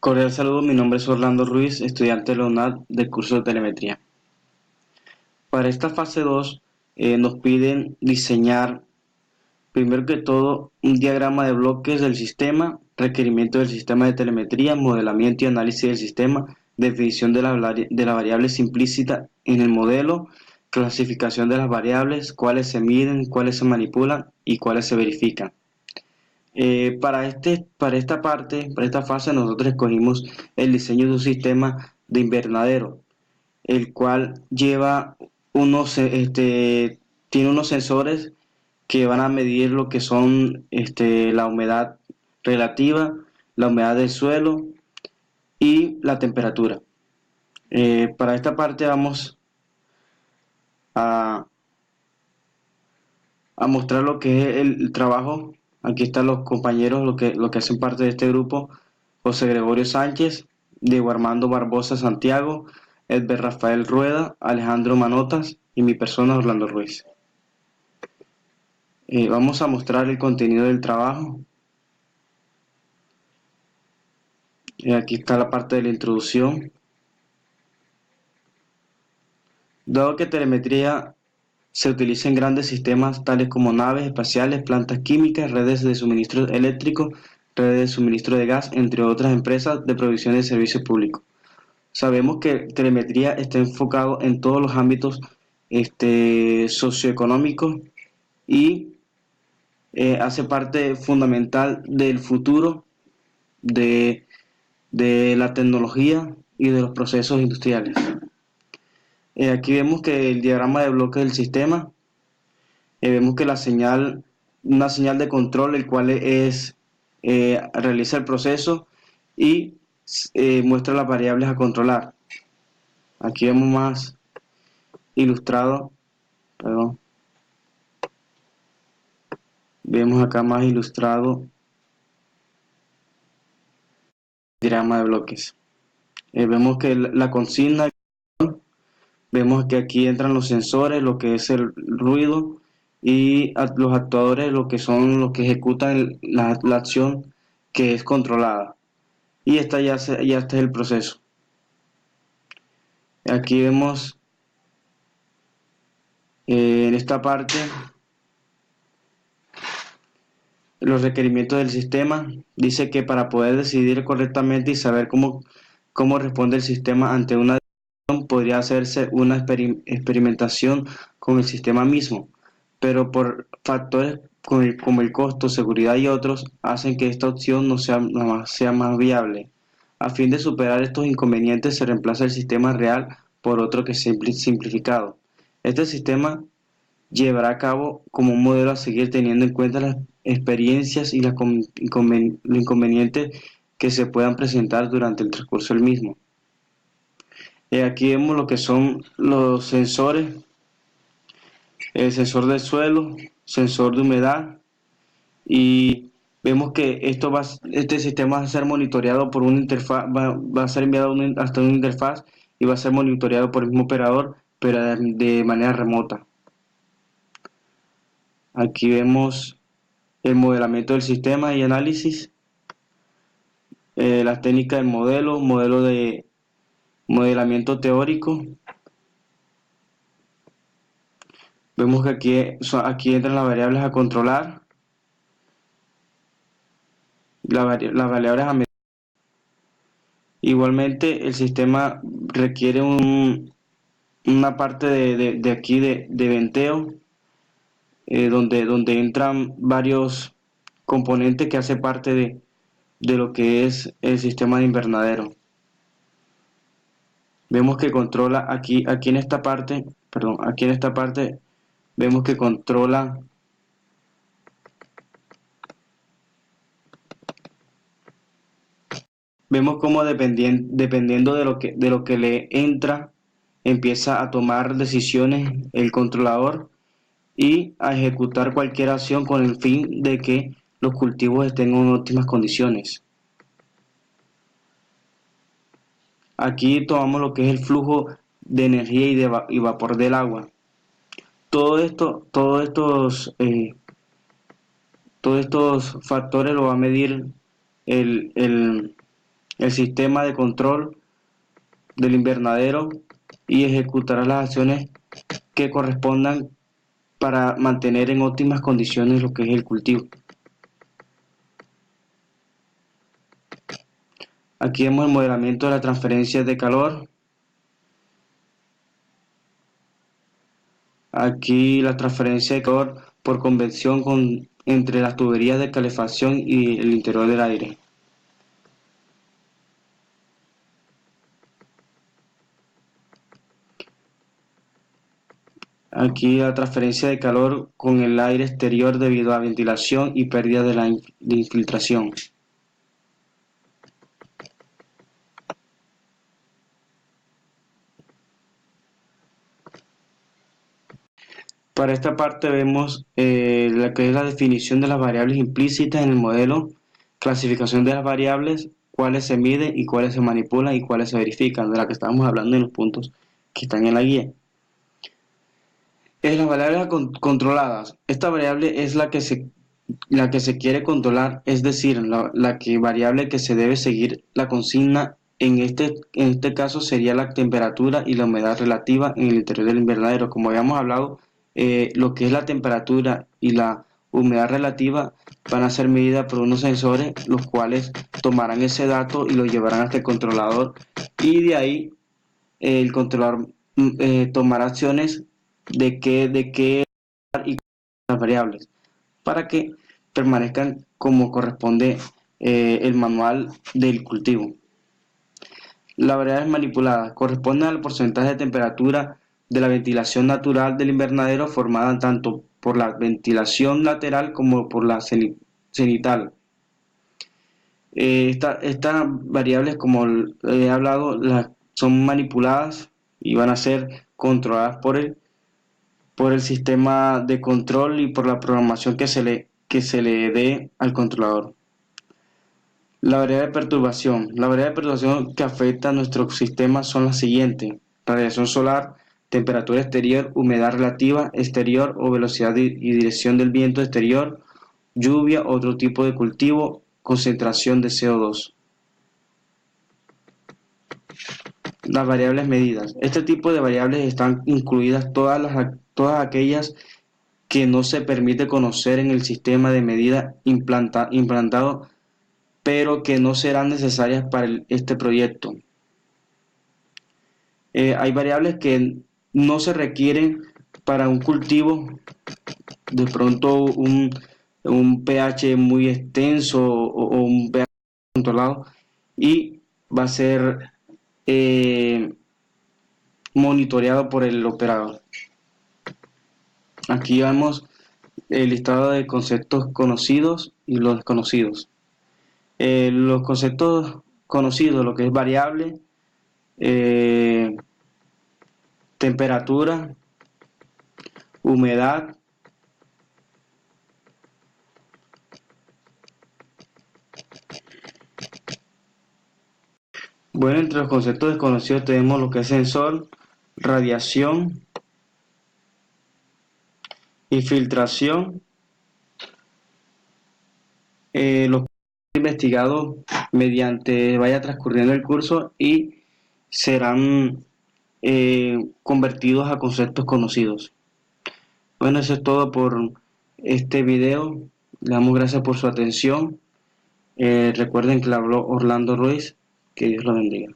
Cordial saludo, mi nombre es Orlando Ruiz, estudiante de la UNAD del curso de telemetría. Para esta fase 2 nos piden diseñar, primero que todo, un diagrama de bloques del sistema, requerimiento del sistema de telemetría, modelamiento y análisis del sistema, definición de las variables implícitas en el modelo, clasificación de las variables, cuáles se miden, cuáles se manipulan y cuáles se verifican. Para esta fase, nosotros escogimos el diseño de un sistema de invernadero, el cual tiene unos sensores que van a medir lo que son la humedad relativa, la humedad del suelo y la temperatura. Para esta parte vamos a, a mostrar lo que es el trabajo. Aquí están los compañeros, lo que hacen parte de este grupo: José Gregorio Sánchez, Diego Armando Barbosa Santiago, Edber Rafael Rueda, Alejandro Manotas y mi persona, Orlando Ruiz. Vamos a mostrar el contenido del trabajo. Aquí está la parte de la introducción. Dado que telemetría se utiliza en grandes sistemas tales como naves espaciales, plantas químicas, redes de suministro eléctrico, redes de suministro de gas, entre otras empresas de provisión de servicios públicos. Sabemos que telemetría está enfocado en todos los ámbitos socioeconómicos y hace parte fundamental del futuro de, de la tecnología y de los procesos industriales. Aquí vemos que el diagrama de bloques del sistema, vemos que una señal de control, el cual realiza el proceso y muestra las variables a controlar. Aquí vemos más ilustrado, perdón, vemos acá más ilustrado el diagrama de bloques. Vemos que la consigna, vemos que aquí entran los sensores, lo que es el ruido, y los actuadores, lo que son los que ejecutan la acción que es controlada. Y ya está el proceso. Aquí vemos en esta parte los requerimientos del sistema. Dice que para poder decidir correctamente y saber cómo responde el sistema ante una decisión, podría hacerse una experimentación con el sistema mismo, pero por factores como el costo, seguridad y otros, hacen que esta opción no sea más viable. A fin de superar estos inconvenientes, se reemplaza el sistema real por otro que es simplificado. Este sistema llevará a cabo como un modelo a seguir, teniendo en cuenta las experiencias y los inconvenientes que se puedan presentar durante el transcurso del mismo. Aquí vemos lo que son los sensores: el sensor del suelo, sensor de humedad, y vemos que este sistema va a ser monitoreado por una interfaz, va a ser enviado hasta una interfaz y va a ser monitoreado por el mismo operador, pero de manera remota. Aquí vemos el modelamiento del sistema y análisis, las técnicas del modelo de modelamiento teórico. Vemos que aquí entran las variables a controlar, las variables a medir. Igualmente, el sistema requiere una parte de aquí de venteo, donde entran varios componentes que hacen parte de lo que es el sistema de invernadero. Vemos que controla aquí en esta parte, perdón, aquí en esta parte vemos que controla vemos cómo dependiendo de lo que le entra, empieza a tomar decisiones el controlador y a ejecutar cualquier acción con el fin de que los cultivos estén en óptimas condiciones. Aquí tomamos lo que es el flujo de energía y vapor del agua. Todo esto, todos estos factores lo va a medir el, el, el sistema de control del invernadero y ejecutará las acciones que correspondan para mantener en óptimas condiciones lo que es el cultivo. Aquí vemos el modelamiento de la transferencia de calor. Aquí la transferencia de calor por convección entre las tuberías de calefacción y el interior del aire. Aquí la transferencia de calor con el aire exterior debido a ventilación y pérdida de infiltración. Para esta parte vemos la que es la definición de las variables implícitas en el modelo, clasificación de las variables, cuáles se miden y cuáles se manipulan y cuáles se verifican, de la que estábamos hablando en los puntos que están en la guía. Las variables controladas. Esta variable es la que se quiere controlar, es decir, variable que se debe seguir la consigna. En este caso sería la temperatura y la humedad relativa en el interior del invernadero. Como habíamos hablado, lo que es la temperatura y la humedad relativa van a ser medidas por unos sensores, los cuales tomarán ese dato y lo llevarán hasta el controlador, y de ahí el controlador tomará acciones de qué y las variables para que permanezcan como corresponde el manual del cultivo. Las variables manipuladas corresponden al porcentaje de temperatura de la ventilación natural del invernadero formada tanto por la ventilación lateral como por la cenital. Estas variables, como he hablado, son manipuladas y van a ser controladas por el sistema de control y por la programación que se le dé al controlador. La variable de perturbación. La variable de perturbación que afecta a nuestro sistema son las siguientes: radiación solar, temperatura exterior, humedad relativa exterior o velocidad y dirección del viento exterior, lluvia, otro tipo de cultivo, concentración de CO2. Las variables medidas. Este tipo de variables están incluidas todas aquellas que no se permite conocer en el sistema de medida implantado, pero que no serán necesarias para este proyecto. Hay variables que no se requieren para un cultivo, de pronto un pH muy extenso o un pH controlado, y va a ser monitoreado por el operador. Aquí vemos el listado de conceptos conocidos y los desconocidos. Los conceptos conocidos, lo que es variable, temperatura, humedad, bueno, entre los conceptos desconocidos tenemos lo que es sensor, radiación, infiltración, los investigados mediante vaya transcurriendo el curso y serán convertidos a conceptos conocidos. Bueno, eso es todo por este video. Le damos gracias por su atención. Recuerden que le habló Orlando Ruiz. Que Dios lo bendiga.